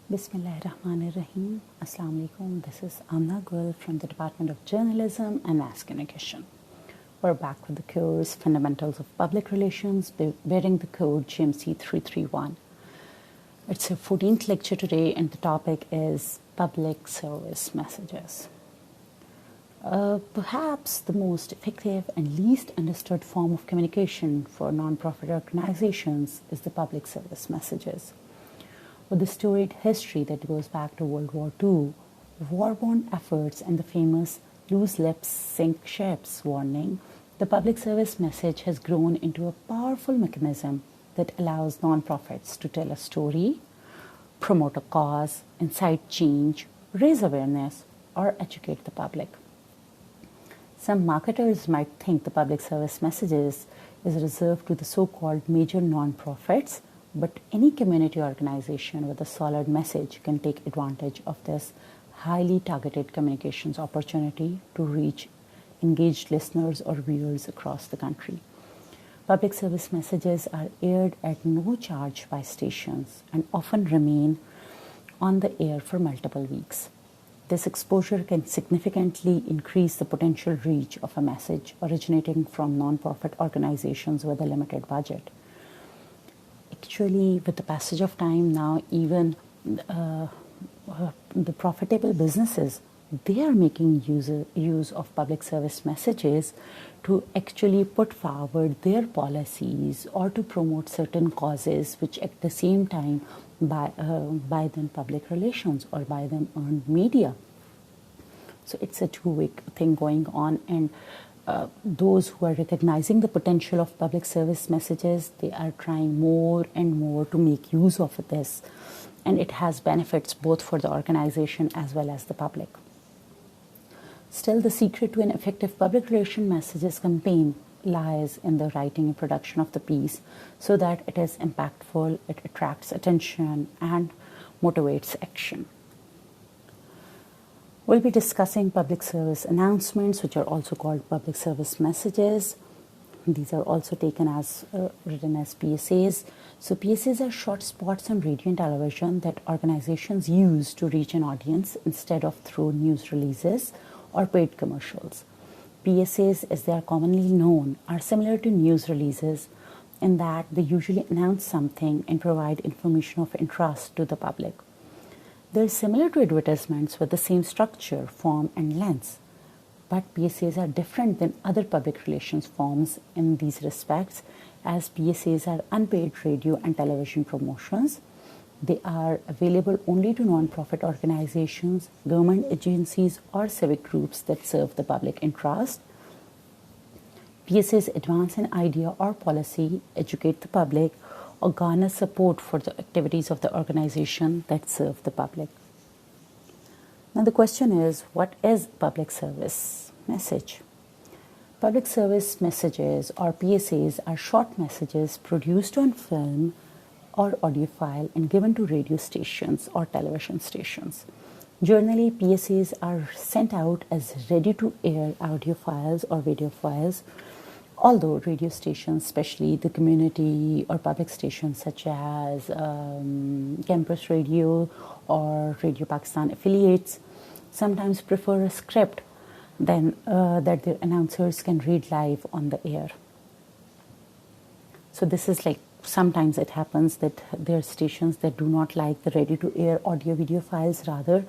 Bismillahirrahmanirrahim. Assalamu alaikum. This is Amna Gul from the Department of Journalism and Mass Communication. We're back with the course Fundamentals of Public Relations, bearing the code GMC 331. It's our 14th lecture today, and the topic is public service messages. Perhaps the most effective and least understood form of communication for non-profit organizations is the public service messages. With the storied history that goes back to World War II, war-borne efforts, and the famous "loose lips sink ships" warning, the public service message has grown into a powerful mechanism that allows non-profits to tell a story, promote a cause, incite change, raise awareness, or educate the public. Some marketers might think the public service messages is reserved to the so-called major non-profits, but any community organization with a solid message can take advantage of this highly targeted communications opportunity to reach engaged listeners or viewers across the country. Public service messages are aired at no charge by stations and often remain on the air for multiple weeks. This exposure can significantly increase the potential reach of a message originating from non-profit organizations with a limited budget. Actually, with the passage of time now, even the profitable businesses, they are making use of public service messages to actually put forward their policies or to promote certain causes which at the same time buy them public relations or buy them earned media. So it's a two-way thing going on, and those who are recognizing the potential of public service messages, they are trying more and more to make use of this, and it has benefits both for the organization as well as the public. Still, the secret to an effective public relation messages campaign lies in the writing and production of the piece so that it is impactful, it attracts attention, and motivates action. We'll be discussing public service announcements, which are also called public service messages. These are also taken as written as PSAs. So PSAs are short spots on radio and television that organizations use to reach an audience instead of through news releases or paid commercials. PSAs, as they are commonly known, are similar to news releases in that they usually announce something and provide information of interest to the public. They're similar to advertisements with the same structure, form, and length. But PSAs are different than other public relations forms in these respects, as PSAs are unpaid radio and television promotions. They are available only to non-profit organizations, government agencies, or civic groups that serve the public interest. PSAs advance an idea or policy, educate the public, or garner support for the activities of the organization that serve the public. Now the question is, what is public service message? Public service messages or PSAs are short messages produced on film or audio file and given to radio stations or television stations. Generally, PSAs are sent out as ready-to-air audio files or video files, although radio stations, especially the community or public stations such as campus radio or Radio Pakistan affiliates, sometimes prefer a script than that their announcers can read live on the air. So this is like, sometimes it happens that there are stations that do not like the ready-to-air audio-video files. Rather,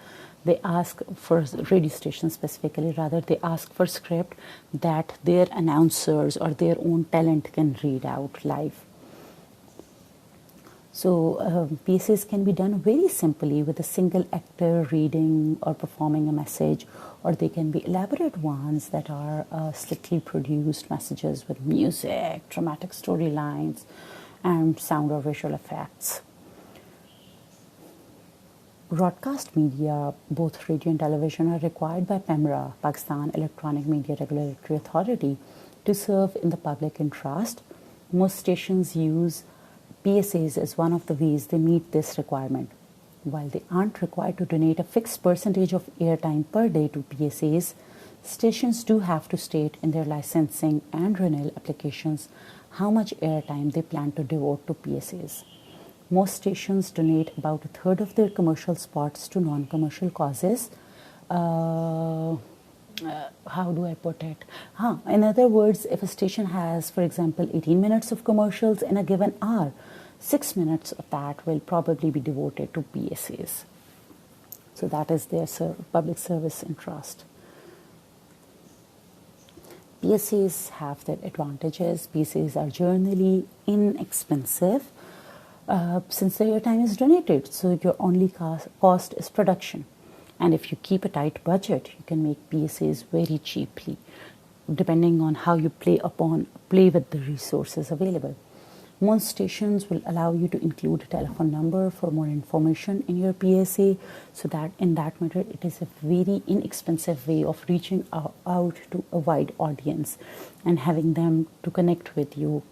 they ask for, radio stations specifically, rather they ask for script that their announcers or their own talent can read out live. So PSAs can be done very simply with a single actor reading or performing a message, or they can be elaborate ones that are slickly produced messages with music, dramatic storylines, and sound or visual effects. Broadcast media, both radio and television, are required by PEMRA, Pakistan Electronic Media Regulatory Authority, to serve in the public interest. Most stations use PSAs as one of the ways they meet this requirement. While they aren't required to donate a fixed percentage of airtime per day to PSAs, stations do have to state in their licensing and renewal applications how much airtime they plan to devote to PSAs. Most stations donate about a third of their commercial spots to non-commercial causes. How do I put it? In other words, if a station has, for example, 18 minutes of commercials in a given hour, 6 minutes of that will probably be devoted to PSAs. So that is their public service interest. PSAs have their advantages. PSAs are generally inexpensive since the airtime is donated, so your only cost is production. And if you keep a tight budget, you can make PSAs very cheaply, depending on how you play with the resources available. Most stations will allow you to include a telephone number for more information in your PSA, so that in that matter, it is a very inexpensive way of reaching out to a wide audience and having them to connect with you.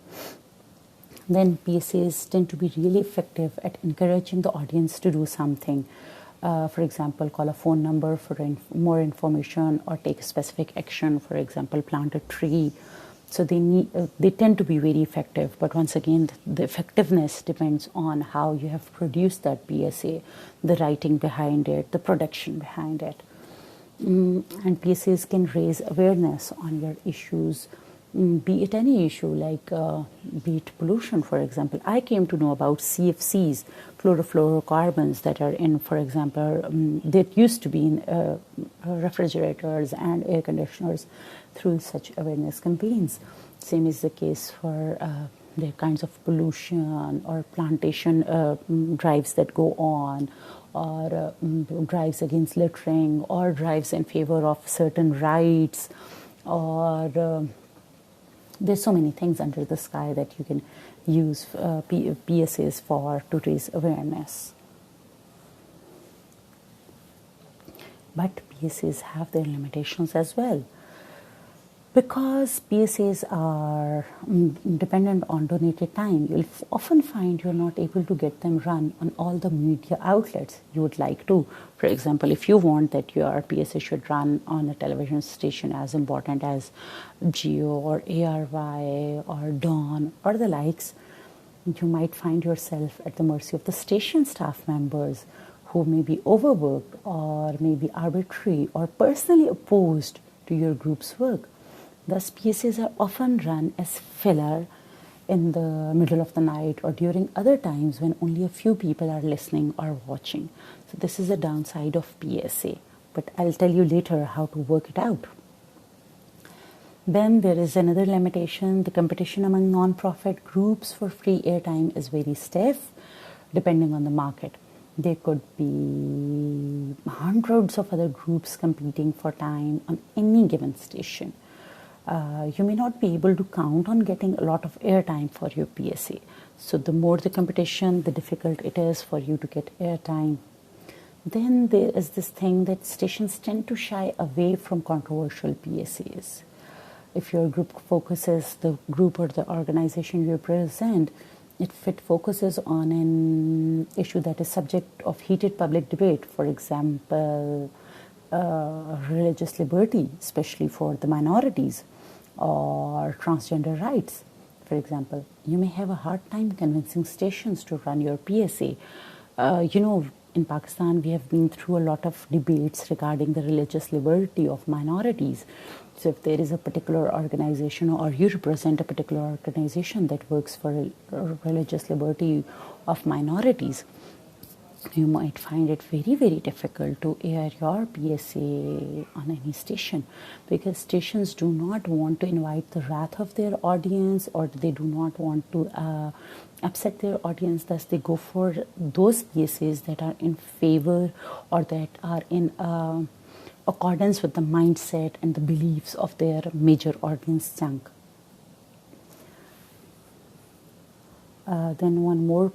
Then PSAs tend to be really effective at encouraging the audience to do something. For example, call a phone number for more information, or take a specific action, for example, plant a tree. So they tend to be very effective, but once again, the effectiveness depends on how you have produced that PSA, the writing behind it, the production behind it. And PSAs can raise awareness on your issues, be it any issue, like be it pollution, for example. I came to know about CFCs, chlorofluorocarbons, that are in, for example, that used to be in refrigerators and air conditioners, through such awareness campaigns. Same is the case for the kinds of pollution or plantation drives that go on, or drives against littering, or drives in favor of certain rights, or there's so many things under the sky that you can use PSAs for to raise awareness. But PSAs have their limitations as well. Because PSAs are dependent on donated time, you'll often find you're not able to get them run on all the media outlets you would like to. For example, if you want that your PSA should run on a television station as important as Geo or ARY or Dawn or the likes, you might find yourself at the mercy of the station staff members, who may be overworked or may be arbitrary or personally opposed to your group's work. Thus, PSAs are often run as filler in the middle of the night or during other times when only a few people are listening or watching. So this is a downside of PSA, but I'll tell you later how to work it out. Then there is another limitation. The competition among non-profit groups for free airtime is very stiff, depending on the market. There could be hundreds of other groups competing for time on any given station. You may not be able to count on getting a lot of airtime for your PSA. So the more the competition, the difficult it is for you to get airtime. Then there is this thing that stations tend to shy away from controversial PSAs. If your group focuses, the group or the organization you represent, if it focuses on an issue that is subject of heated public debate, for example, religious liberty, especially for the minorities, or transgender rights, for example, you may have a hard time convincing stations to run your PSA. In Pakistan, we have been through a lot of debates regarding the religious liberty of minorities. So if there is a particular organization, or you represent a particular organization that works for religious liberty of minorities, you might find it very, very difficult to air your PSA on any station, because stations do not want to invite the wrath of their audience, or they do not want to upset their audience. Thus, they go for those PSAs that are in favor or that are in accordance with the mindset and the beliefs of their major audience chunk. Then one more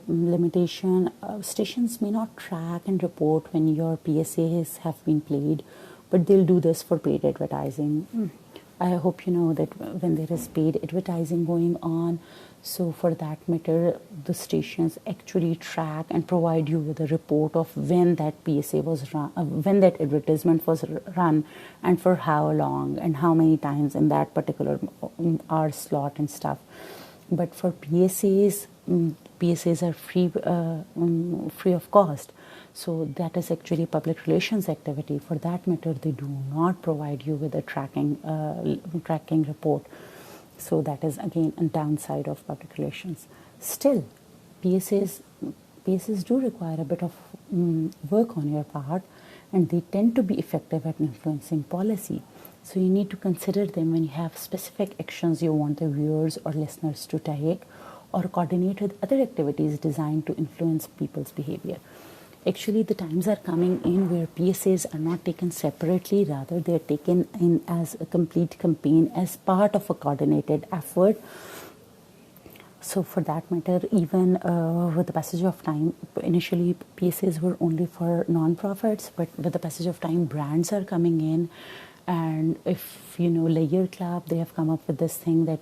limitation, stations may not track and report when your PSAs have been played, but they'll do this for paid advertising. I hope you know that when there is paid advertising going on, so for that matter, the stations actually track and provide you with a report of when that PSA was run, when that advertisement was run, and for how long, and how many times in that particular hour slot and stuff. But for PSAs, PSAs are free of cost. So that is actually public relations activity. For that matter, they do not provide you with a tracking report. So that is again a downside of public relations. Still, PSAs do require a bit of work on your part, and they tend to be effective at influencing policy. So you need to consider them when you have specific actions you want the viewers or listeners to take, or coordinate with other activities designed to influence people's behavior. Actually, the times are coming in where PSAs are not taken separately, rather they are taken in as a complete campaign, as part of a coordinated effort. So for that matter, even with the passage of time, initially PSAs were only for non-profits, but with the passage of time, brands are coming in. And if you know Layer Club, they have come up with this thing that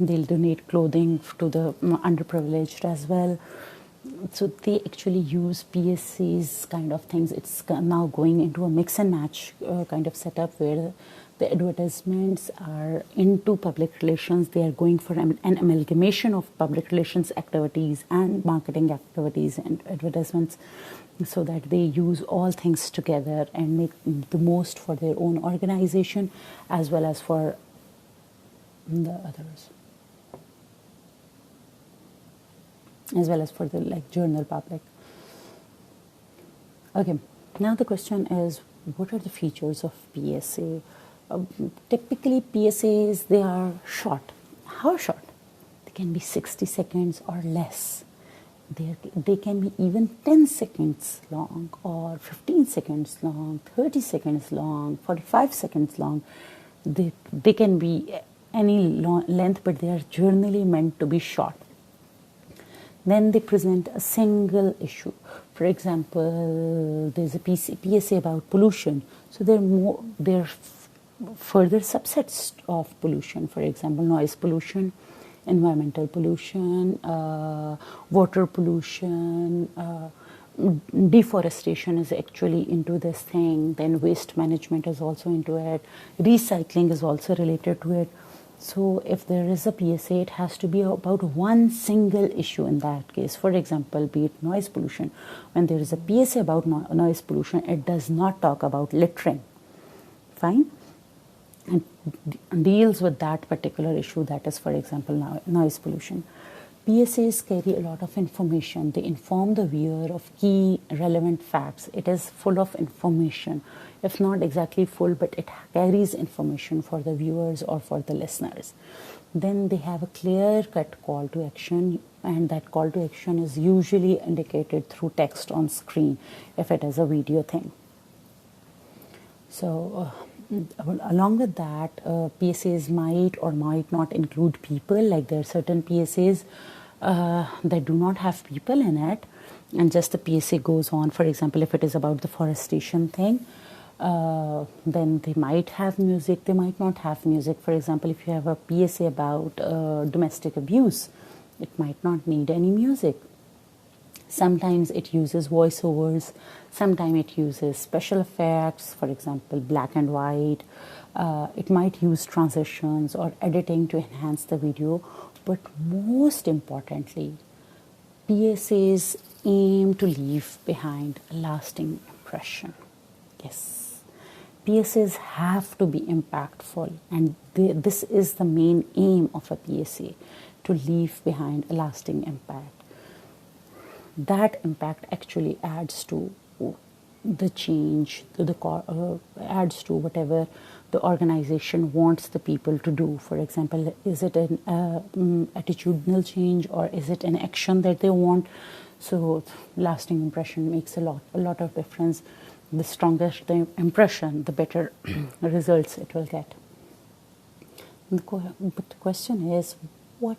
they'll donate clothing to the underprivileged as well. So they actually use PSAs kind of things. It's now going into a mix and match kind of setup where the advertisements are into public relations. They are going for an amalgamation of public relations activities and marketing activities and advertisements, so that they use all things together and make the most for their own organization as well as for the others, as well as for the general public. Okay, now the question is, what are the features of PSA? Typically PSAs, they are short. How short? They can be 60 seconds or less. They can be even 10 seconds long, or 15 seconds long, 30 seconds long, 45 seconds long. They can be any length, but they are generally meant to be short. Then they present a single issue. For example, there's a PSA about pollution. So there are further subsets of pollution. For example, noise pollution, environmental pollution, water pollution, deforestation is actually into this thing. Then waste management is also into it. Recycling is also related to it. So if there is a PSA, it has to be about one single issue in that case. For example, be it noise pollution. When there is a PSA about noise pollution, it does not talk about littering. Fine? And deals with that particular issue, that is, for example, noise pollution. PSAs carry a lot of information. They inform the viewer of key relevant facts. It is full of information. If not exactly full, but it carries information for the viewers or for the listeners. Then they have a clear-cut call to action, and that call to action is usually indicated through text on screen if it is a video thing. So along with that, PSAs might or might not include people. Like there are certain PSAs that do not have people in it, and just the PSA goes on. For example, if it is about the forestation thing, then they might have music, they might not have music. For example, if you have a PSA about domestic abuse, it might not need any music. Sometimes it uses voiceovers, sometimes it uses special effects, for example, black and white. It might use transitions or editing to enhance the video. But most importantly, PSAs aim to leave behind a lasting impression. Yes, PSAs have to be impactful, and this is the main aim of a PSA, to leave behind a lasting impact. That impact actually adds to the change, adds to whatever the organization wants the people to do. For example, is it an attitudinal change, or is it an action that they want? So lasting impression makes a lot of difference. The stronger the impression, the better results it will get. But the question is, what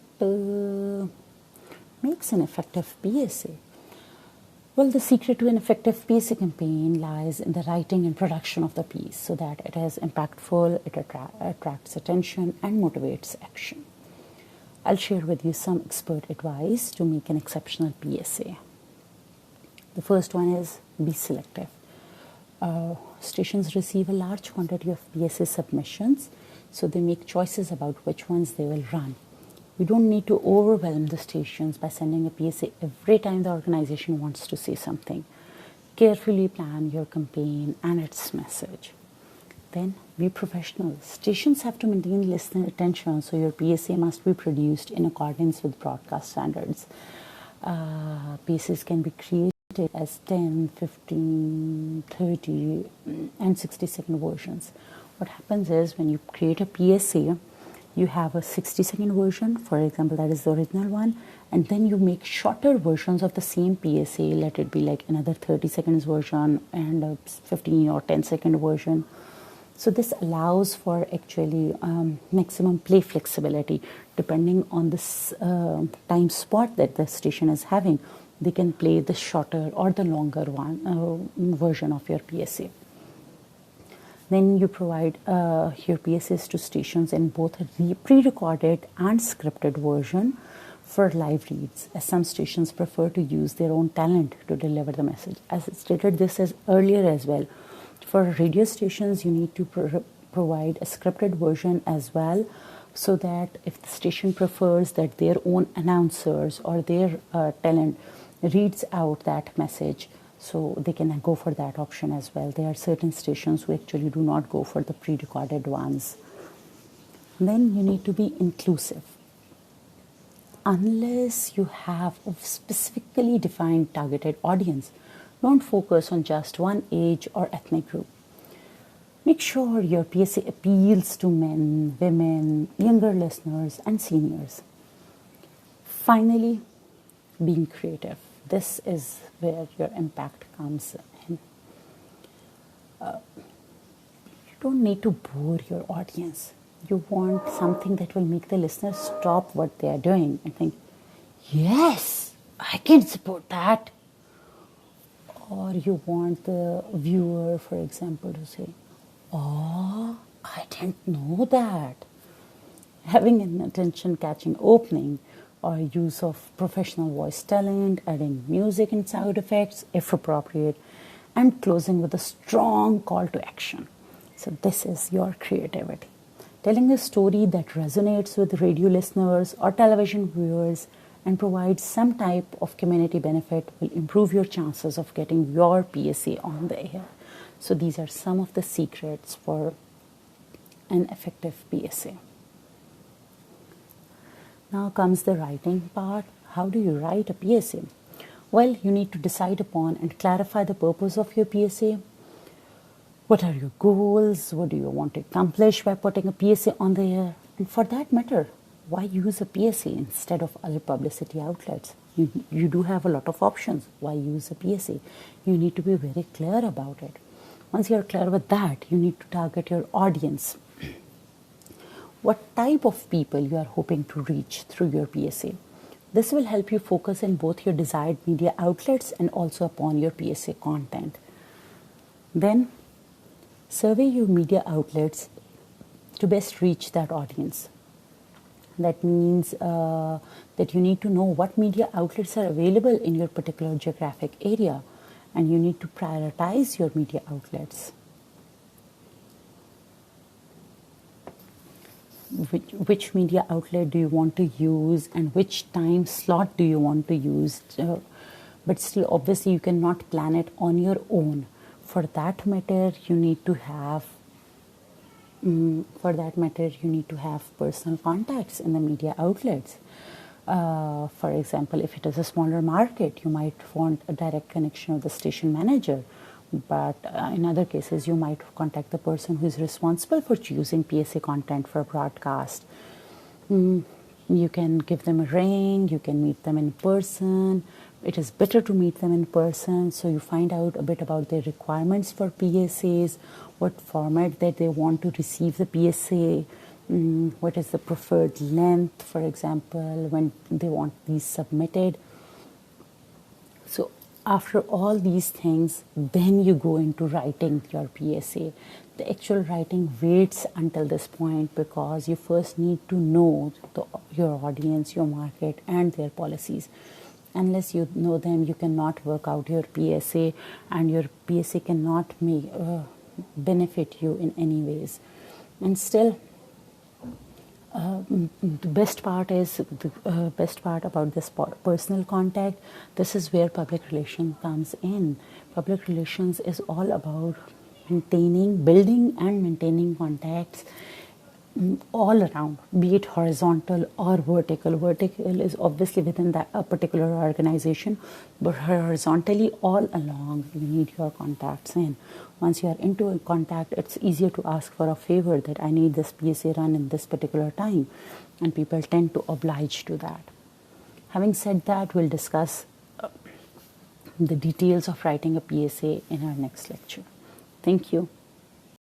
makes an effective PSA? Well, the secret to an effective PSA campaign lies in the writing and production of the piece, so that it is impactful, it attracts attention and motivates action. I'll share with you some expert advice to make an exceptional PSA. The first one is, be selective. Stations receive a large quantity of PSA submissions, so they make choices about which ones they will run. You don't need to overwhelm the stations by sending a PSA every time the organization wants to say something. Carefully plan your campaign and its message. Then be professional. Stations have to maintain listener attention, so your PSA must be produced in accordance with broadcast standards. PSAs can be created as 10, 15, 30, and 60-second versions. What happens is when you create a PSA, you have a 60-second version, for example, that is the original one, and then you make shorter versions of the same PSA, let it be like another 30 seconds version and a 15 or 10-second version. So this allows for actually maximum play flexibility. Depending on this time spot that the station is having, they can play the shorter or the longer one version of your PSA. Then you provide your PSAs to stations in both a pre-recorded and scripted version for live reads, as some stations prefer to use their own talent to deliver the message. As I stated this as earlier as well, for radio stations you need to provide a scripted version as well, so that if the station prefers that their own announcers or their talent reads out that message, so they can go for that option as well. There are certain stations who actually do not go for the pre-recorded ones. Then you need to be inclusive. Unless you have a specifically defined targeted audience, don't focus on just one age or ethnic group. Make sure your PSA appeals to men, women, younger listeners, and seniors. Finally, being creative. This is where your impact comes in. You don't need to bore your audience. You want something that will make the listener stop what they are doing and think, yes, I can support that. Or you want the viewer, for example, to say, oh, I didn't know that. Having an attention-catching opening or use of professional voice talent, adding music and sound effects if appropriate, and closing with a strong call to action. So this is your creativity. Telling a story that resonates with radio listeners or television viewers and provides some type of community benefit will improve your chances of getting your PSA on the air. So these are some of the secrets for an effective PSA. Now comes the writing part. How do you write a PSA? Well, you need to decide upon and clarify the purpose of your PSA. What are your goals? What do you want to accomplish by putting a PSA on the air? And for that matter, why use a PSA instead of other publicity outlets? You do have a lot of options. Why use a PSA? You need to be very clear about it. Once you're clear with that, you need to target your audience. What type of people you are hoping to reach through your PSA. This will help you focus in both your desired media outlets and also upon your PSA content. Then, survey your media outlets to best reach that audience. That means that you need to know what media outlets are available in your particular geographic area, and you need to prioritize your media outlets. Which media outlet do you want to use and which time slot do you want to use? But still, obviously, you cannot plan it on your own. For that matter, you need to have personal contacts in the media outlets. For example, if it is a smaller market, you might want a direct connection with the station manager. But in other cases, you might contact the person who is responsible for choosing PSA content for broadcast. You can give them a ring, you can meet them in person. It is better to meet them in person, so you find out a bit about their requirements for PSAs, what format that they want to receive the PSA, what is the preferred length, for example, when they want these submitted. So after all these things, then you go into writing your PSA. The actual writing waits until this point because you first need to know your audience, your market, and their policies. Unless you know them, you cannot work out your PSA, and your PSA cannot benefit you in any ways. And still, The best part is the best part about this personal contact. This is where public relations comes in. Public relations is all about building and maintaining contacts all around, be it horizontal or vertical. Vertical is obviously within that a particular organization, but horizontally all along you need your contacts in. Once you are into a contact, it's easier to ask for a favor that I need this PSA run in this particular time, and people tend to oblige to that. Having said that, we'll discuss the details of writing a PSA in our next lecture. Thank you.